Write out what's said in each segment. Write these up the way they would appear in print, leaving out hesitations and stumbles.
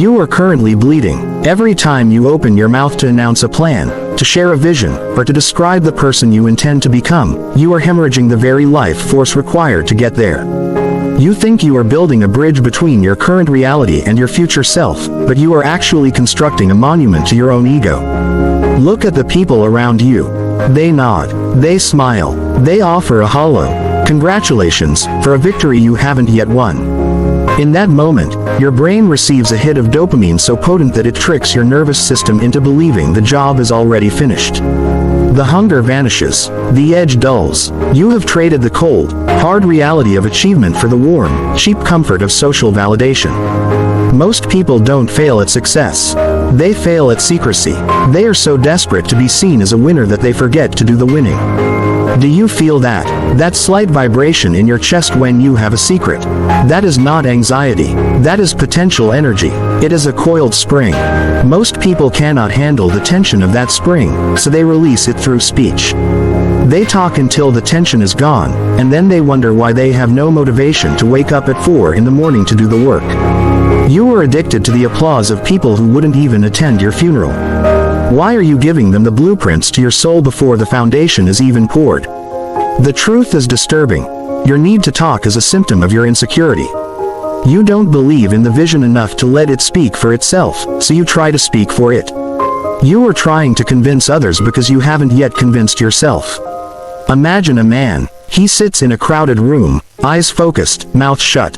You are currently bleeding. Every time you open your mouth to announce a plan, to share a vision, or to describe the person you intend to become, you are hemorrhaging the very life force required to get there. You think you are building a bridge between your current reality and your future self, but you are actually constructing a monument to your own ego. Look at the people around you. They nod. They smile. They offer a hollow congratulations for a victory you haven't yet won. In that moment, your brain receives a hit of dopamine so potent that it tricks your nervous system into believing the job is already finished. The hunger vanishes. The edge dulls. You have traded the cold, hard reality of achievement for the warm, cheap comfort of social validation. Most people don't fail at success. They fail at secrecy. They are so desperate to be seen as a winner that they forget to do the winning. Do you feel that? That slight vibration in your chest when you have a secret? That is not anxiety. That is potential energy. It is a coiled spring. Most people cannot handle the tension of that spring, so they release it through speech. They talk until the tension is gone, and then they wonder why they have no motivation to wake up at 4 in the morning to do the work. You are addicted to the applause of people who wouldn't even attend your funeral. Why are you giving them the blueprints to your soul before the foundation is even poured? The truth is disturbing. Your need to talk is a symptom of your insecurity. You don't believe in the vision enough to let it speak for itself, so you try to speak for it. You are trying to convince others because you haven't yet convinced yourself. Imagine a man. He sits in a crowded room, eyes focused, mouth shut.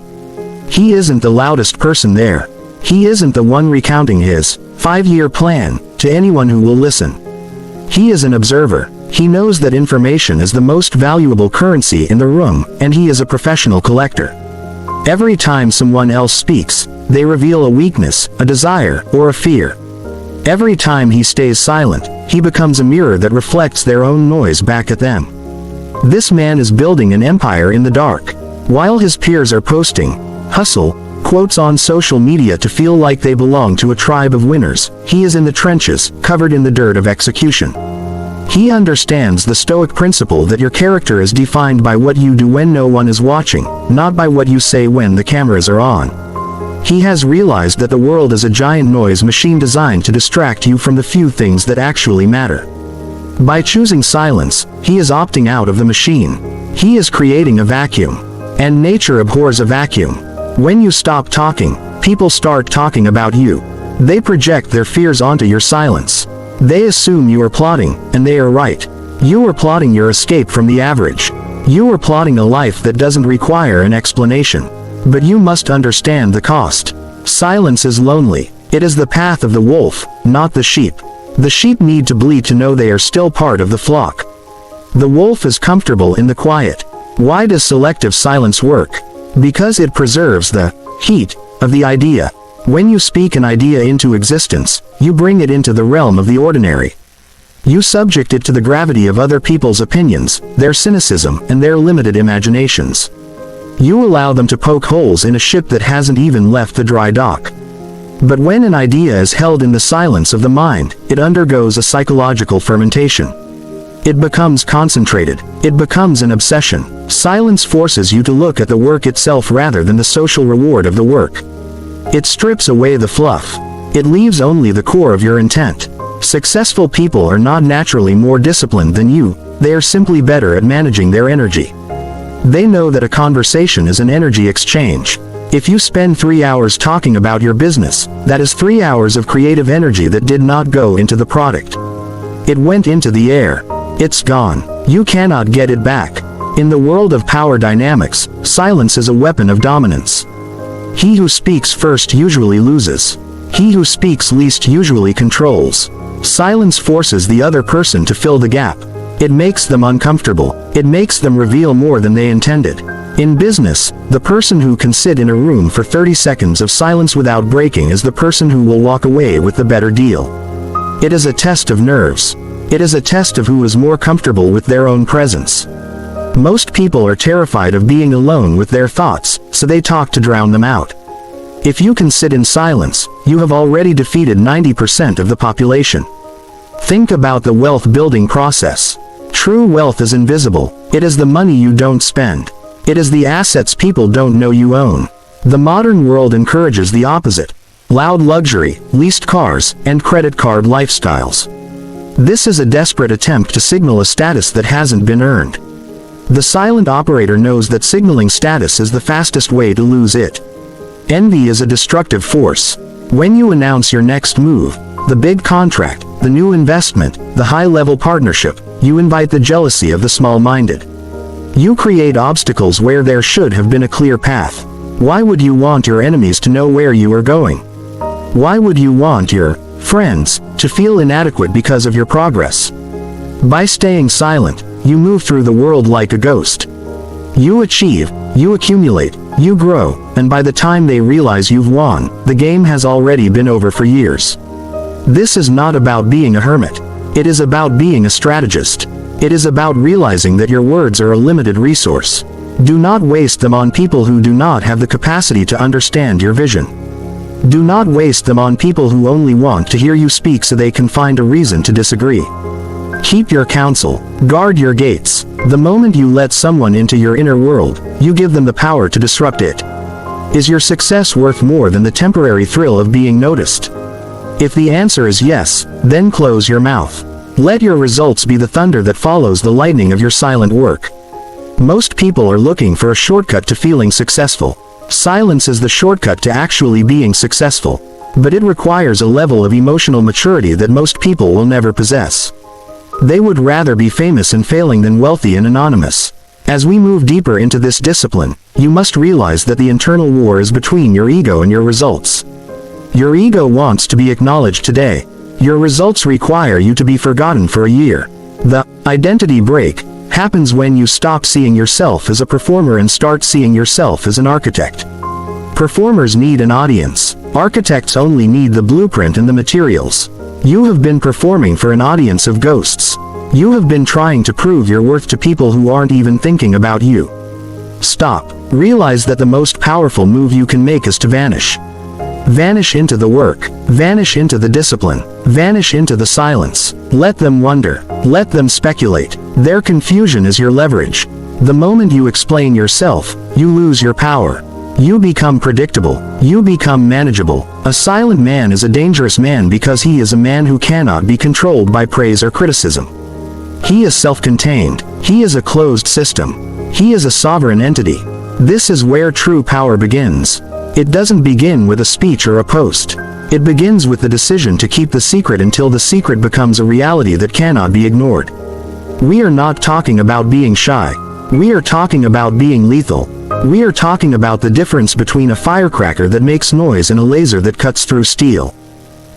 He isn't the loudest person there. He isn't the one recounting his 5-year plan to anyone who will listen. He is an observer. He knows that information is the most valuable currency in the room, and he is a professional collector. Every time someone else speaks, they reveal a weakness, a desire, or a fear. Every time he stays silent, he becomes a mirror that reflects their own noise back at them. This man is building an empire in the dark. While his peers are posting hustle quotes on social media to feel like they belong to a tribe of winners, he is in the trenches, covered in the dirt of execution. He understands the Stoic principle that your character is defined by what you do when no one is watching, not by what you say when the cameras are on. He has realized that the world is a giant noise machine designed to distract you from the few things that actually matter. By choosing silence, he is opting out of the machine. He is creating a vacuum. And nature abhors a vacuum. When you stop talking, people start talking about you. They project their fears onto your silence. They assume you are plotting, and they are right. You are plotting your escape from the average. You are plotting a life that doesn't require an explanation. But you must understand the cost. Silence is lonely. It is the path of the wolf, not the sheep. The sheep need to bleed to know they are still part of the flock. The wolf is comfortable in the quiet. Why does selective silence work? Because it preserves the heat of the idea. When you speak an idea into existence, you bring it into the realm of the ordinary. You subject it to the gravity of other people's opinions, their cynicism, and their limited imaginations. You allow them to poke holes in a ship that hasn't even left the dry dock. But when an idea is held in the silence of the mind, it undergoes a psychological fermentation. It becomes concentrated. It becomes an obsession. Silence forces you to look at the work itself rather than the social reward of the work. It strips away the fluff. It leaves only the core of your intent. Successful people are not naturally more disciplined than you. They are simply better at managing their energy. They know that a conversation is an energy exchange. If you spend 3 hours talking about your business, that is 3 hours of creative energy that did not go into the product. It went into the air. It's gone. You cannot get it back. In the world of power dynamics, silence is a weapon of dominance. He who speaks first usually loses. He who speaks least usually controls. Silence forces the other person to fill the gap. It makes them uncomfortable. It makes them reveal more than they intended. In business, the person who can sit in a room for 30 seconds of silence without breaking is the person who will walk away with the better deal. It is a test of nerves. It is a test of who is more comfortable with their own presence. Most people are terrified of being alone with their thoughts, so they talk to drown them out. If you can sit in silence, you have already defeated 90% of the population. Think about the wealth building process. True wealth is invisible. It is the money you don't spend. It is the assets people don't know you own. The modern world encourages the opposite. loud luxury, leased cars, and credit card lifestyles. This is a desperate attempt to signal a status that hasn't been earned. The silent operator knows that signaling status is the fastest way to lose it. Envy is a destructive force. When you announce your next move, the big contract, the new investment, the high-level partnership, you invite the jealousy of the small-minded. You create obstacles where there should have been a clear path. Why would you want your enemies to know where you are going? Why would you want your friends to feel inadequate because of your progress? By staying silent, you move through the world like a ghost. You achieve, you accumulate, you grow, and by the time they realize you've won, the game has already been over for years. This is not about being a hermit. It is about being a strategist. It is about realizing that your words are a limited resource. Do not waste them on people who do not have the capacity to understand your vision. Do not waste them on people who only want to hear you speak so they can find a reason to disagree. Keep your counsel. Guard your gates. The moment you let someone into your inner world, you give them the power to disrupt it. Is your success worth more than the temporary thrill of being noticed? If the answer is yes, then close your mouth. Let your results be the thunder that follows the lightning of your silent work. Most people are looking for a shortcut to feeling successful. Silence is the shortcut to actually being successful, but it requires a level of emotional maturity that most people will never possess. They would rather be famous and failing than wealthy and anonymous. As we move deeper into this discipline, you must realize that the internal war is between your ego and your results. Your ego wants to be acknowledged today. Your results require you to be forgotten for a year. The identity break happens when you stop seeing yourself as a performer and start seeing yourself as an architect. Performers need an audience. Architects only need the blueprint and the materials. You have been performing for an audience of ghosts. You have been trying to prove your worth to people who aren't even thinking about you. Stop. Realize that the most powerful move you can make is to vanish. Vanish into the work. Vanish into the discipline. Vanish into the silence. Let them wonder. Let them speculate. Their confusion is your leverage. The moment you explain yourself, you lose your power. You become predictable. You become manageable. A silent man is a dangerous man because he is a man who cannot be controlled by praise or criticism. He is self-contained. He is a closed system. He is a sovereign entity. This is where true power begins. It doesn't begin with a speech or a post. It begins with the decision to keep the secret until the secret becomes a reality that cannot be ignored. We are not talking about being shy. We are talking about being lethal. We are talking about the difference between a firecracker that makes noise and a laser that cuts through steel.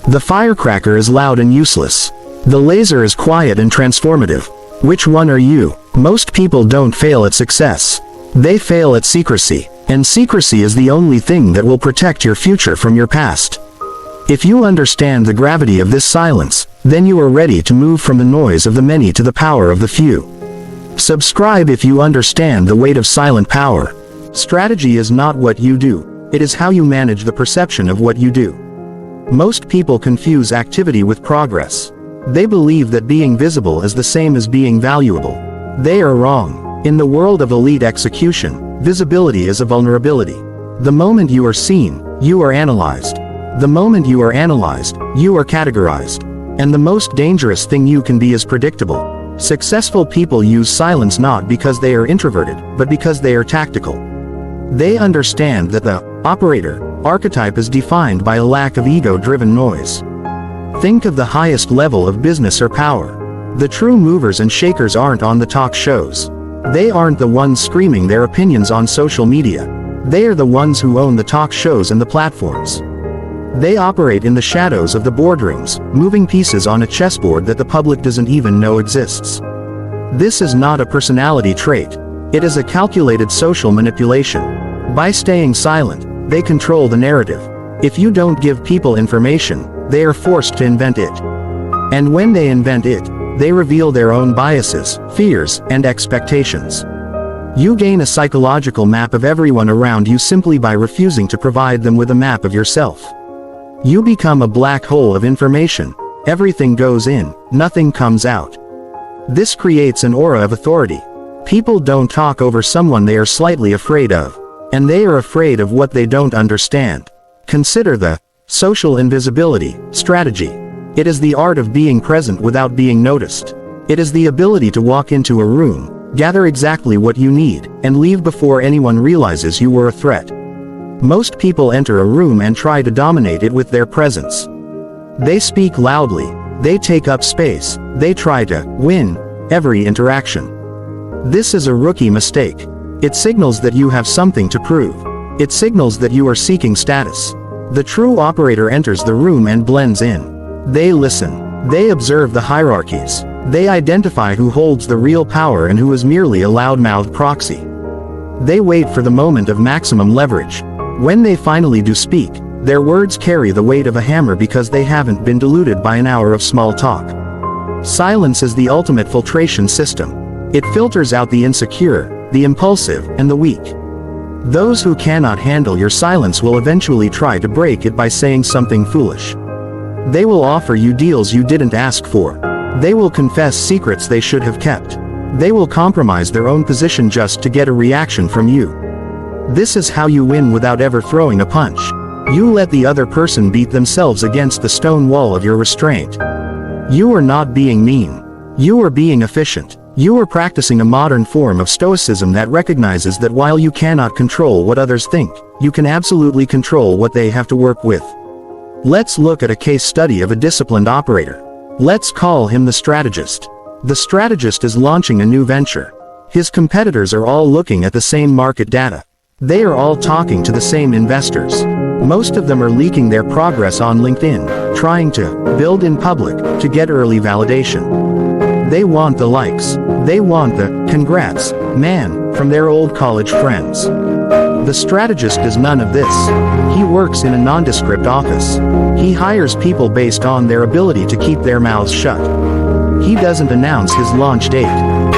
The firecracker is loud and useless. The laser is quiet and transformative. Which one are you? Most people don't fail at success. They fail at secrecy. And secrecy is the only thing that will protect your future from your past. If you understand the gravity of this silence, then you are ready to move from the noise of the many to the power of the few. Subscribe if you understand the weight of silent power. Strategy is not what you do, it is how you manage the perception of what you do. Most people confuse activity with progress. They believe that being visible is the same as being valuable. They are wrong. In the world of elite execution, visibility is a vulnerability. The moment you are seen, you are analyzed. The moment you are analyzed, you are categorized. And the most dangerous thing you can be is predictable. Successful people use silence not because they are introverted, but because they are tactical. They understand that the operator archetype is defined by a lack of ego-driven noise. Think of the highest level of business or power. The true movers and shakers aren't on the talk shows. They aren't the ones screaming their opinions on social media. They are the ones who own the talk shows and the platforms. They operate in the shadows of the boardrooms, moving pieces on a chessboard that the public doesn't even know exists. This is not a personality trait. It is a calculated social manipulation. By staying silent, they control the narrative. If you don't give people information, they are forced to invent it. And when they invent it, they reveal their own biases, fears, and expectations. You gain a psychological map of everyone around you simply by refusing to provide them with a map of yourself. You become a black hole of information. Everything goes in, nothing comes out. This creates an aura of authority. People don't talk over someone they are slightly afraid of. And they are afraid of what they don't understand. Consider the Social invisibility, strategy. It is the art of being present without being noticed. It is the ability to walk into a room, gather exactly what you need, and leave before anyone realizes you were a threat. Most people enter a room and try to dominate it with their presence. They speak loudly, they take up space, they try to win every interaction. This is a rookie mistake. It signals that you have something to prove. It signals that you are seeking status. The true operator enters the room and blends in. They listen. They observe the hierarchies. They identify who holds the real power and who is merely a loudmouthed proxy. They wait for the moment of maximum leverage. When they finally do speak, their words carry the weight of a hammer because they haven't been diluted by an hour of small talk. Silence is the ultimate filtration system. It filters out the insecure, the impulsive, and the weak. Those who cannot handle your silence will eventually try to break it by saying something foolish. They will offer you deals you didn't ask for. They will confess secrets they should have kept. They will compromise their own position just to get a reaction from you. This is how you win without ever throwing a punch. You let the other person beat themselves against the stone wall of your restraint. You are not being mean. You are being efficient. You are practicing a modern form of Stoicism that recognizes that while you cannot control what others think, you can absolutely control what they have to work with. Let's look at a case study of a disciplined operator. Let's call him the strategist. The strategist is launching a new venture. His competitors are all looking at the same market data. They are all talking to the same investors. Most of them are leaking their progress on LinkedIn, trying to build in public to get early validation. They want the likes. They want the congrats, man, from their old college friends. The strategist does none of this. He works in a nondescript office. He hires people based on their ability to keep their mouths shut. He doesn't announce his launch date.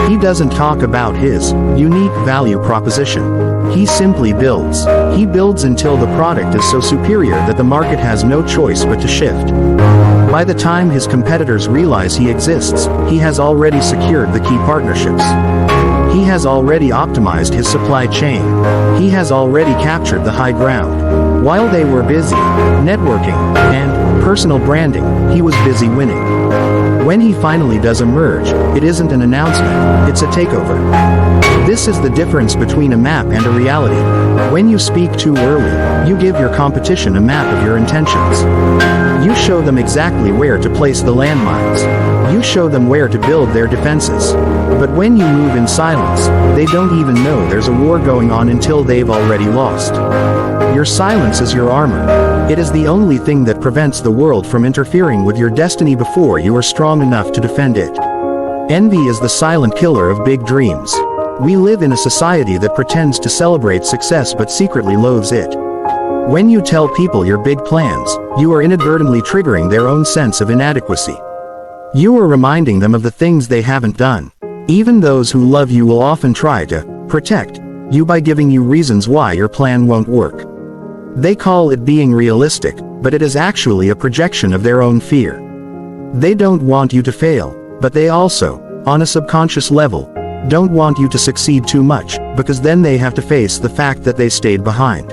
He doesn't talk about his unique value proposition. He simply builds. He builds until the product is so superior that the market has no choice but to shift. By the time his competitors realize he exists, he has already secured the key partnerships. He has already optimized his supply chain. He has already captured the high ground. While they were busy networking and personal branding, he was busy winning. When he finally does emerge, it isn't an announcement, it's a takeover. This is the difference between a map and a reality. When you speak too early, you give your competition a map of your intentions. You show them exactly where to place the landmines. You show them where to build their defenses. But when you move in silence, they don't even know there's a war going on until they've already lost. Your silence is your armor. It is the only thing that prevents the world from interfering with your destiny before you are strong enough to defend it. Envy is the silent killer of big dreams. We live in a society that pretends to celebrate success but secretly loathes it. When you tell people your big plans, you are inadvertently triggering their own sense of inadequacy. You are reminding them of the things they haven't done. Even those who love you will often try to protect you by giving you reasons why your plan won't work. They call it being realistic, but it is actually a projection of their own fear. They don't want you to fail, but they also, on a subconscious level, don't want you to succeed too much, because then they have to face the fact that they stayed behind.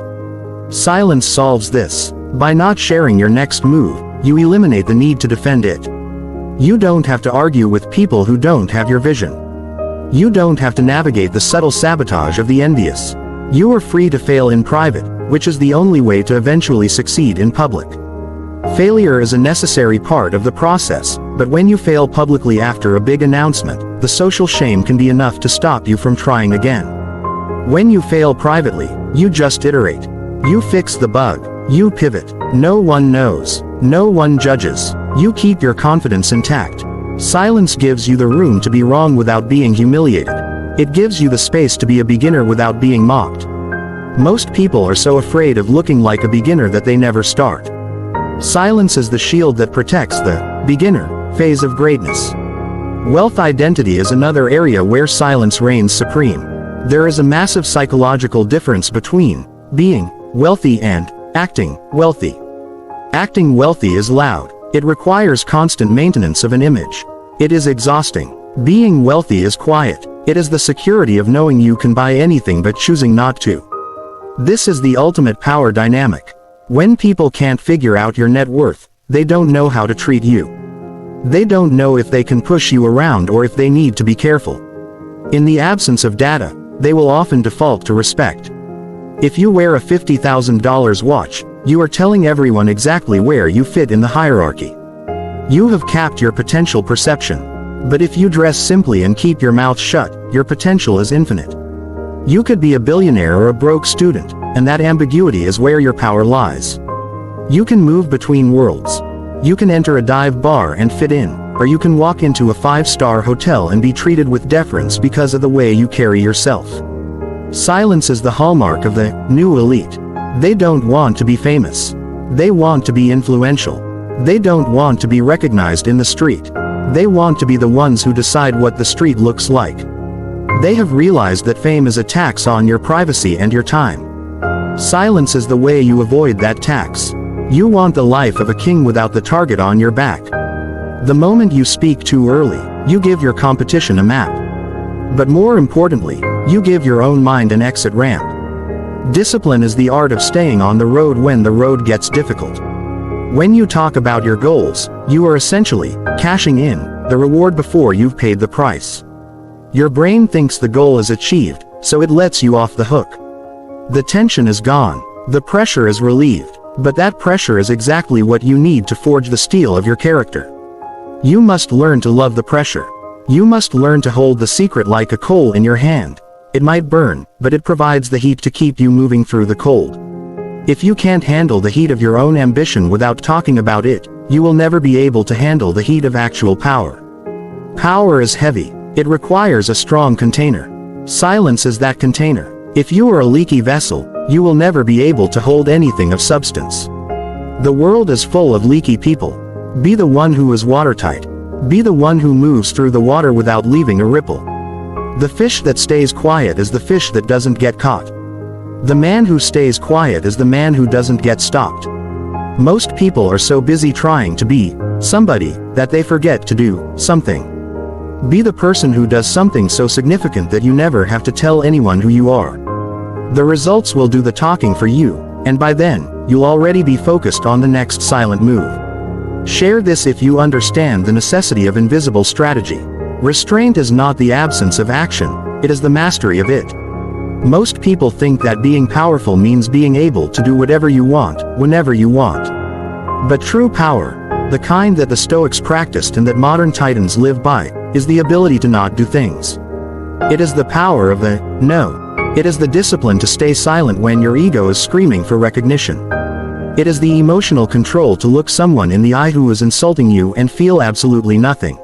Silence solves this. By not sharing your next move, you eliminate the need to defend it. You don't have to argue with people who don't have your vision. You don't have to navigate the subtle sabotage of the envious. You are free to fail in private, which is the only way to eventually succeed in public. Failure is a necessary part of the process, but when you fail publicly after a big announcement, the social shame can be enough to stop you from trying again. When you fail privately, you just iterate. You fix the bug. You pivot. No one knows. No one judges. You keep your confidence intact. Silence gives you the room to be wrong without being humiliated. It gives you the space to be a beginner without being mocked. Most people are so afraid of looking like a beginner that they never start. Silence is the shield that protects the beginner phase of greatness. Wealth identity is another area where silence reigns supreme. There is a massive psychological difference between being wealthy and acting wealthy. Acting wealthy is loud. It requires constant maintenance of an image. It is exhausting. Being wealthy is quiet. It is the security of knowing you can buy anything but choosing not to. This is the ultimate power dynamic. When people can't figure out your net worth, they don't know how to treat you. They don't know if they can push you around or if they need to be careful. In the absence of data, they will often default to respect. If you wear a $50,000 watch, you are telling everyone exactly where you fit in the hierarchy. You have capped your potential perception. But if you dress simply and keep your mouth shut, your potential is infinite. You could be a billionaire or a broke student, and that ambiguity is where your power lies. You can move between worlds. You can enter a dive bar and fit in, or you can walk into a 5-star hotel and be treated with deference because of the way you carry yourself. Silence is the hallmark of the new elite. They don't want to be famous. They want to be influential. They don't want to be recognized in the street. They want to be the ones who decide what the street looks like. They have realized that fame is a tax on your privacy and your time. Silence is the way you avoid that tax. You want the life of a king without the target on your back. The moment you speak too early, you give your competition a map. But more importantly, you give your own mind an exit ramp. Discipline is the art of staying on the road when the road gets difficult. When you talk about your goals, you are essentially cashing in the reward before you've paid the price. Your brain thinks the goal is achieved, so it lets you off the hook. The tension is gone, the pressure is relieved, but that pressure is exactly what you need to forge the steel of your character. You must learn to love the pressure. You must learn to hold the secret like a coal in your hand. It might burn, but it provides the heat to keep you moving through the cold. If you can't handle the heat of your own ambition without talking about it, you will never be able to handle the heat of actual power. Power is heavy. It requires a strong container. Silence is that container. If you are a leaky vessel, you will never be able to hold anything of substance. The world is full of leaky people. Be the one who is watertight. Be the one who moves through the water without leaving a ripple. The fish that stays quiet is the fish that doesn't get caught. The man who stays quiet is the man who doesn't get stopped. Most people are so busy trying to be somebody that they forget to do something. Be the person who does something so significant that you never have to tell anyone who you are. The results will do the talking for you, and by then, you'll already be focused on the next silent move. Share this if you understand the necessity of invisible strategy. Restraint is not the absence of action, it is the mastery of it. Most people think that being powerful means being able to do whatever you want, whenever you want. But true power, the kind that the Stoics practiced and that modern titans live by, is the ability to not do things. It is the power of the no. It is the discipline to stay silent when your ego is screaming for recognition. It is the emotional control to look someone in the eye who is insulting you and feel absolutely nothing.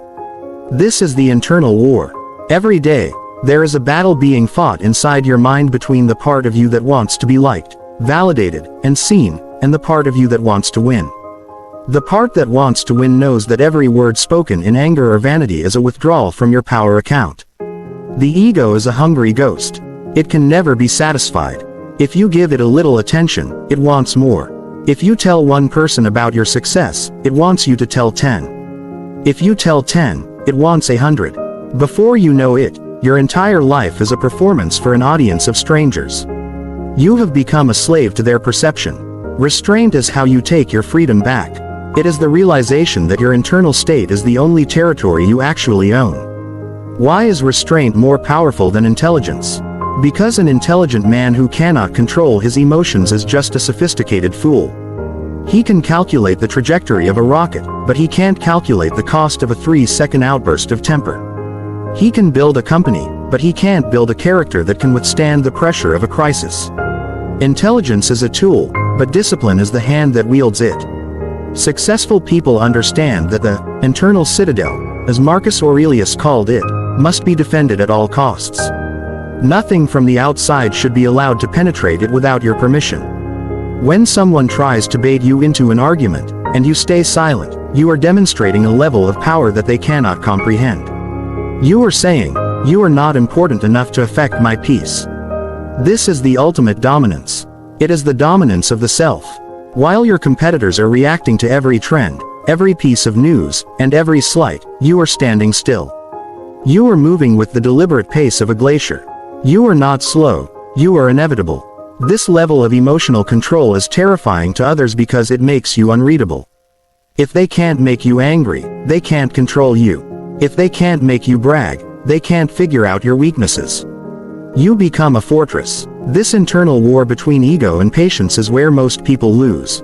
This is the internal war. Every day, there is a battle being fought inside your mind between the part of you that wants to be liked, validated, and seen, and the part of you that wants to win. The part that wants to win knows that every word spoken in anger or vanity is a withdrawal from your power account. The ego is a hungry ghost. It can never be satisfied. If you give it a little attention, it wants more. If you tell one person about your success, it wants you to tell 10. If you tell 10, it wants 100. Before you know it, your entire life is a performance for an audience of strangers. You have become a slave to their perception. Restraint is how you take your freedom back. It is the realization that your internal state is the only territory you actually own. Why is restraint more powerful than intelligence? Because an intelligent man who cannot control his emotions is just a sophisticated fool. He can calculate the trajectory of a rocket, but he can't calculate the cost of a 3-second outburst of temper. He can build a company, but he can't build a character that can withstand the pressure of a crisis. Intelligence is a tool, but discipline is the hand that wields it. Successful people understand that the internal citadel, as Marcus Aurelius called it, must be defended at all costs. Nothing from the outside should be allowed to penetrate it without your permission. When someone tries to bait you into an argument, and you stay silent, you are demonstrating a level of power that they cannot comprehend. You are saying, you are not important enough to affect my peace. This is the ultimate dominance. It is the dominance of the self. While your competitors are reacting to every trend, every piece of news, and every slight, you are standing still. You are moving with the deliberate pace of a glacier. You are not slow, you are inevitable. This level of emotional control is terrifying to others because it makes you unreadable. If they can't make you angry, they can't control you. If they can't make you brag, they can't figure out your weaknesses. You become a fortress. This internal war between ego and patience is where most people lose.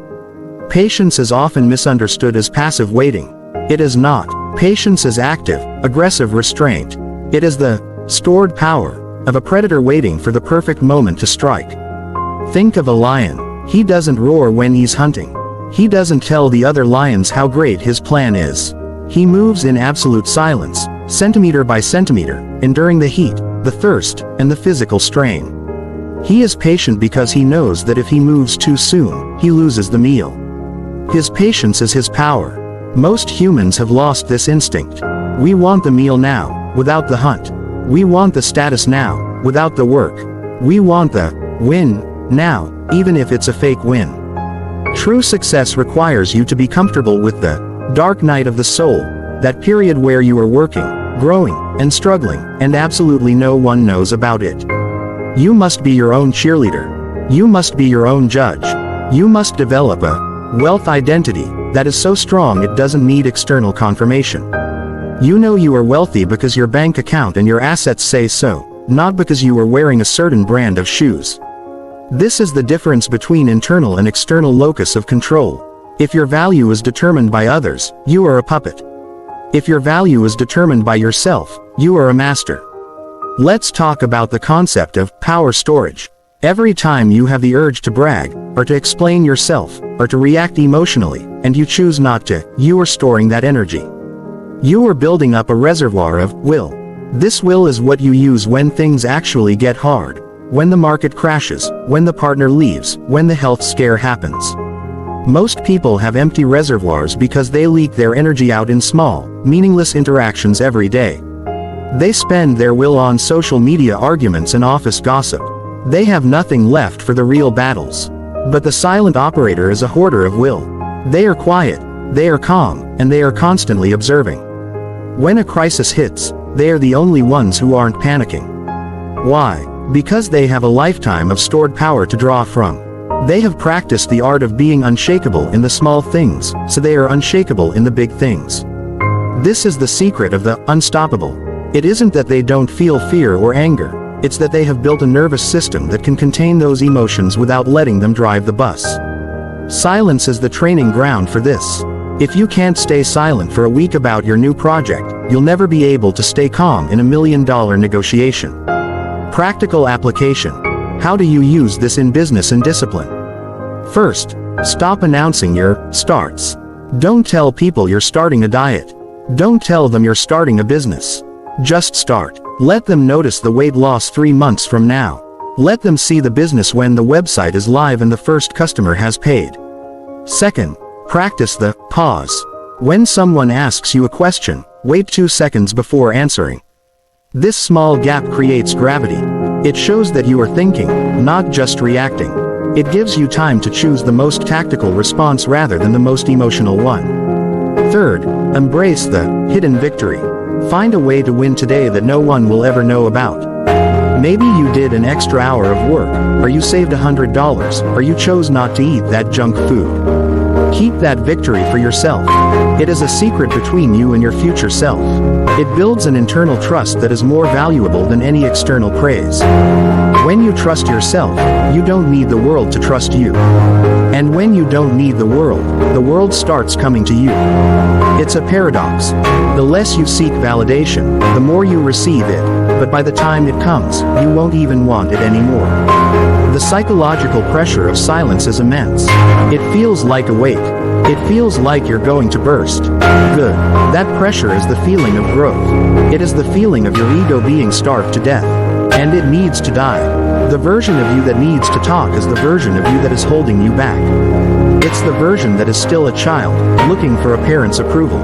Patience is often misunderstood as passive waiting. It is not. Patience is active, aggressive restraint. It is the stored power of a predator waiting for the perfect moment to strike. Think of a lion. He doesn't roar when he's hunting. He doesn't tell the other lions how great his plan is. He moves in absolute silence, centimeter by centimeter, enduring the heat, the thirst, and the physical strain. He is patient because he knows that if he moves too soon, he loses the meal. His patience is his power. Most humans have lost this instinct. We want the meal now, without the hunt. We want the status now, without the work. We want the win now, even if it's a fake win. True success requires you to be comfortable with the dark night of the soul, that period where you are working, growing, and struggling, and absolutely no one knows about it. You must be your own cheerleader. You must be your own judge. You must develop a wealth identity that is so strong it doesn't need external confirmation. You know you are wealthy because your bank account and your assets say so, not because you are wearing a certain brand of shoes. This is the difference between internal and external locus of control. If your value is determined by others, you are a puppet. If your value is determined by yourself, you are a master. Let's talk about the concept of power storage. Every time you have the urge to brag, or to explain yourself, or to react emotionally, and you choose not to, you are storing that energy. You are building up a reservoir of will. This will is what you use when things actually get hard, when the market crashes, when the partner leaves, when the health scare happens. Most people have empty reservoirs because they leak their energy out in small, meaningless interactions every day. They spend their will on social media arguments and office gossip. They have nothing left for the real battles. But the silent operator is a hoarder of will. They are quiet, they are calm, and they are constantly observing. When a crisis hits, they are the only ones who aren't panicking. Why? Because they have a lifetime of stored power to draw from. They have practiced the art of being unshakable in the small things, so they are unshakable in the big things. This is the secret of the unstoppable. It isn't that they don't feel fear or anger. It's that they have built a nervous system that can contain those emotions without letting them drive the bus. Silence is the training ground for this. If you can't stay silent for a week about your new project, you'll never be able to stay calm in $1 million negotiation. Practical application. How do you use this in business and discipline? First, stop announcing your starts. Don't tell people you're starting a diet. Don't tell them you're starting a business. Just start. Let them notice the weight loss 3 months from now. Let them see the business when the website is live and the first customer has paid. Second, practice the pause. When someone asks you a question, wait 2 seconds before answering. This small gap creates gravity. It shows that you are thinking, not just reacting. It gives you time to choose the most tactical response rather than the most emotional one. Third, embrace the hidden victory. Find a way to win today that no one will ever know about. Maybe you did an extra hour of work, or you saved $100, or you chose not to eat that junk food. Keep that victory for yourself. It is a secret between you and your future self. It builds an internal trust that is more valuable than any external praise. When you trust yourself, you don't need the world to trust you. And when you don't need the world starts coming to you. It's a paradox. The less you seek validation, the more you receive it, but by the time it comes, you won't even want it anymore. The psychological pressure of silence is immense. It feels like a weight. It feels like you're going to burst. Good. That pressure is the feeling of growth. It is the feeling of your ego being starved to death. And it needs to die. The version of you that needs to talk is the version of you that is holding you back. It's the version that is still a child, looking for a parent's approval.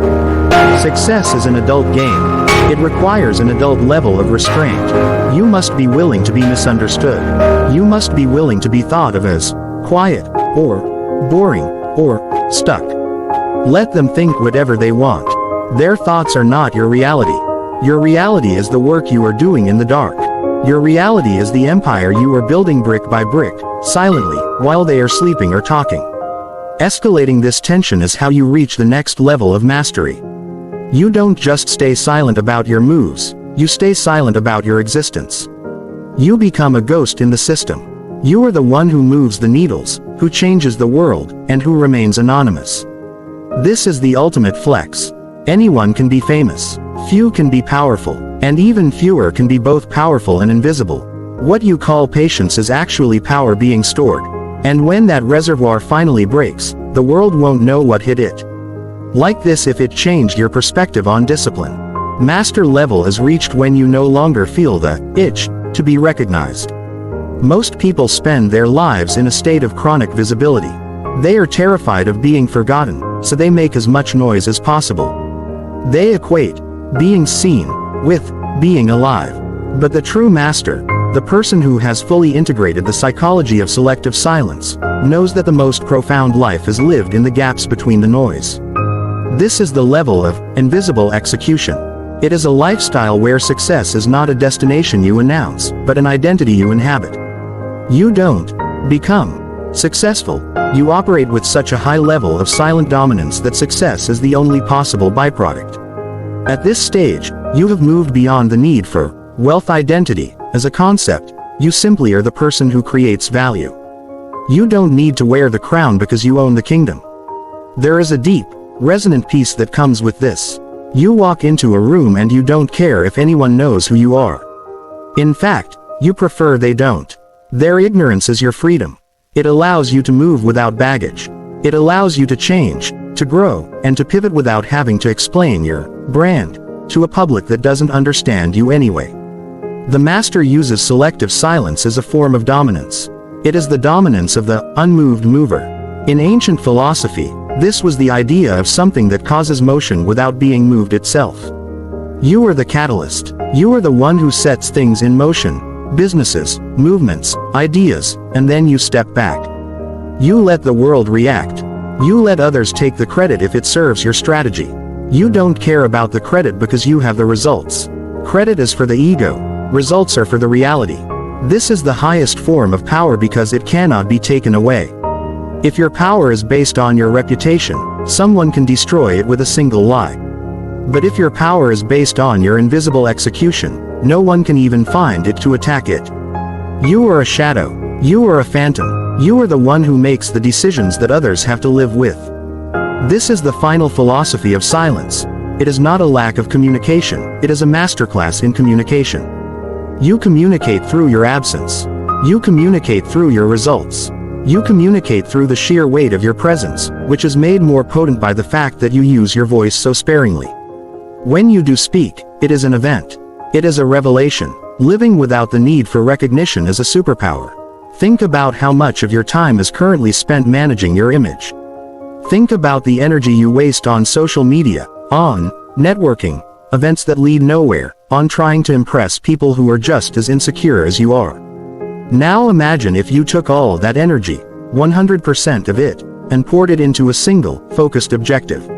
Success is an adult game. It requires an adult level of restraint. You must be willing to be misunderstood. You must be willing to be thought of as quiet, or boring, or stuck. Let them think whatever they want. Their thoughts are not your reality. Your reality is the work you are doing in the dark. Your reality is the empire you are building brick by brick, silently, while they are sleeping or talking. Escalating this tension is how you reach the next level of mastery. You don't just stay silent about your moves, you stay silent about your existence. You become a ghost in the system. You are the one who moves the needles, who changes the world, and who remains anonymous. This is the ultimate flex. Anyone can be famous, few can be powerful, and even fewer can be both powerful and invisible. What you call patience is actually power being stored. And when that reservoir finally breaks, the world won't know what hit it. Like this if it changed your perspective on discipline. Master level is reached when you no longer feel the itch to be recognized. Most people spend their lives in a state of chronic visibility. They are terrified of being forgotten, so they make as much noise as possible. They equate being seen with being alive. But the true master, the person who has fully integrated the psychology of selective silence, knows that the most profound life is lived in the gaps between the noise. This is the level of invisible execution. It is a lifestyle where success is not a destination you announce, but an identity you inhabit. You don't become successful. You operate with such a high level of silent dominance that success is the only possible byproduct. At this stage, you have moved beyond the need for wealth identity as a concept. You simply are the person who creates value. You don't need to wear the crown because you own the kingdom. There is a deep, resonant peace that comes with this. You walk into a room and you don't care if anyone knows who you are. In fact, you prefer they don't. Their ignorance is your freedom. It allows you to move without baggage. It allows you to change, to grow, and to pivot without having to explain your brand to a public that doesn't understand you anyway. The master uses selective silence as a form of dominance. It is the dominance of the unmoved mover. In ancient philosophy, this was the idea of something that causes motion without being moved itself. You are the catalyst. You are the one who sets things in motion, businesses, movements, ideas, and then you step back. You let the world react. You let others take the credit if it serves your strategy. You don't care about the credit because you have the results. Credit is for the ego. Results are for the reality. This is the highest form of power because it cannot be taken away. If your power is based on your reputation, someone can destroy it with a single lie. But if your power is based on your invisible execution, no one can even find it to attack it. You are a shadow. You are a phantom. You are the one who makes the decisions that others have to live with. This is the final philosophy of silence. It is not a lack of communication, it is a masterclass in communication. You communicate through your absence. You communicate through your results. You communicate through the sheer weight of your presence, which is made more potent by the fact that you use your voice so sparingly. When you do speak, it is an event. It is a revelation. Living without the need for recognition is a superpower. Think about how much of your time is currently spent managing your image. Think about the energy you waste on social media, on networking, events that lead nowhere, on trying to impress people who are just as insecure as you are. Now imagine if you took all that energy, 100% of it, and poured it into a single, focused objective.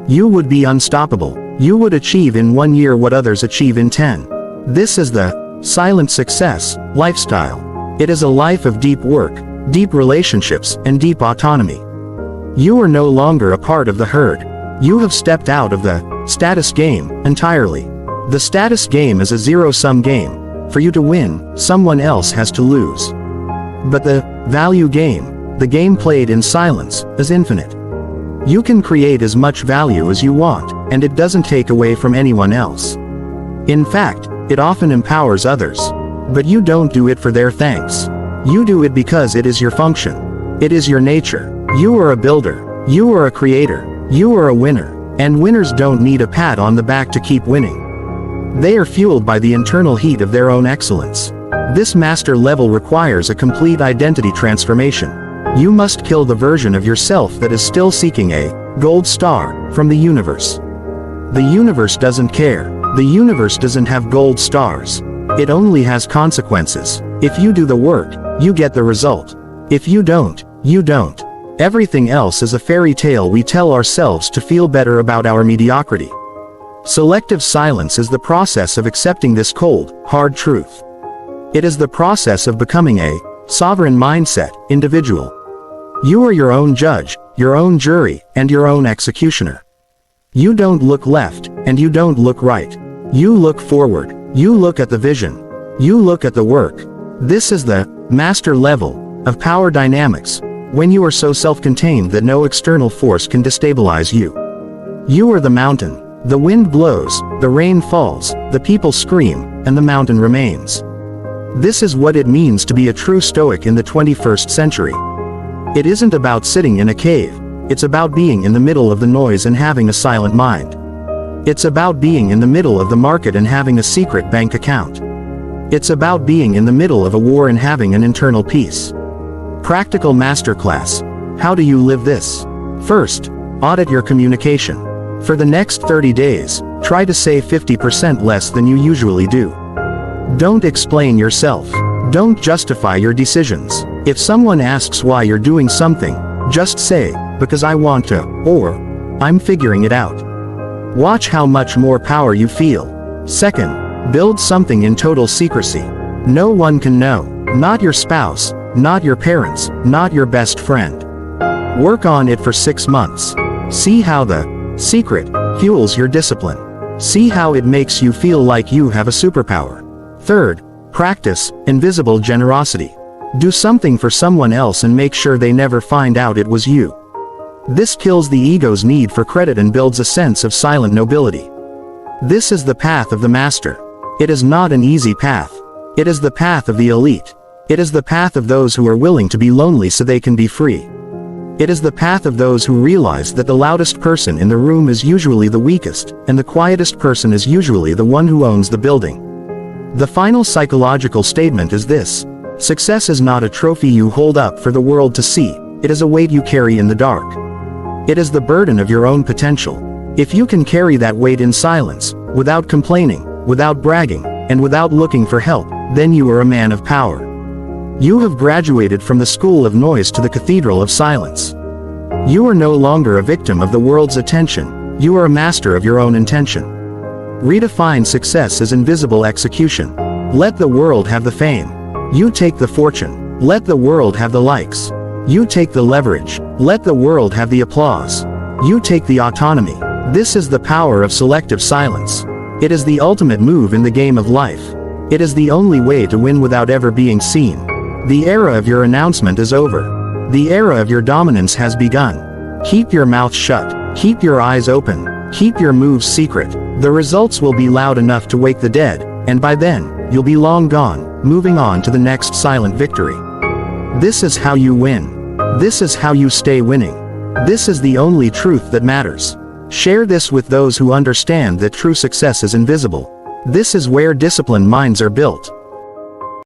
You would be unstoppable. You would achieve in 1 year what others achieve in 10. This is the silent success lifestyle. It is a life of deep work, deep relationships, and deep autonomy. You are no longer a part of the herd. You have stepped out of the status game entirely. The status game is a zero-sum game. For you to win, someone else has to lose. But the value game, the game played in silence, is infinite. You can create as much value as you want, and it doesn't take away from anyone else. In fact, it often empowers others. But you don't do it for their thanks. You do it because it is your function. It is your nature. You are a builder. You are a creator. You are a winner. And winners don't need a pat on the back to keep winning. They are fueled by the internal heat of their own excellence. This master level requires a complete identity transformation. You must kill the version of yourself that is still seeking a gold star from the universe. The universe doesn't care. The universe doesn't have gold stars. It only has consequences. If you do the work, you get the result. If you don't, you don't. Everything else is a fairy tale we tell ourselves to feel better about our mediocrity. Selective silence is the process of accepting this cold, hard truth. It is the process of becoming a Sovereign mindset, individual. You are your own judge, your own jury, and your own executioner. You don't look left, and you don't look right. You look forward. You look at the vision. You look at the work. This is the master level of power dynamics, when you are so self-contained that no external force can destabilize you. You are the mountain. The wind blows, the rain falls, the people scream, and the mountain remains. This is what it means to be a true Stoic in the 21st century. It isn't about sitting in a cave. It's about being in the middle of the noise and having a silent mind. It's about being in the middle of the market and having a secret bank account. It's about being in the middle of a war and having an internal peace. Practical masterclass. How do you live this? First, audit your communication. For the next 30 days, try to say 50% less than you usually do. Don't explain yourself. Don't justify your decisions. If someone asks why you're doing something, just say, because I want to, or, I'm figuring it out. Watch how much more power you feel. Second, build something in total secrecy. No one can know. Not your spouse, not your parents, not your best friend. Work on it for 6 months. See how the secret fuels your discipline. See how it makes you feel like you have a superpower. Third, practice invisible generosity. Do something for someone else and make sure they never find out it was you. This kills the ego's need for credit and builds a sense of silent nobility. This is the path of the master. It is not an easy path. It is the path of the elite. It is the path of those who are willing to be lonely so they can be free. It is the path of those who realize that the loudest person in the room is usually the weakest, and the quietest person is usually the one who owns the building. The final psychological statement is this: success is not a trophy you hold up for the world to see, it is a weight you carry in the dark. It is the burden of your own potential. If you can carry that weight in silence, without complaining, without bragging, and without looking for help, then you are a man of power. You have graduated from the school of noise to the cathedral of silence. You are no longer a victim of the world's attention, you are a master of your own intention. Redefine success as invisible execution. Let the world have the fame. You take the fortune. Let the world have the likes. You take the leverage. Let the world have the applause. You take the autonomy. This is the power of selective silence. It is the ultimate move in the game of life. It is the only way to win without ever being seen. The era of your announcement is over. The era of your dominance has begun. Keep your mouth shut. Keep your eyes open. Keep your moves secret. The results will be loud enough to wake the dead, and by then, you'll be long gone, moving on to the next silent victory. This is how you win. This is how you stay winning. This is the only truth that matters. Share this with those who understand that true success is invisible. This is where disciplined minds are built.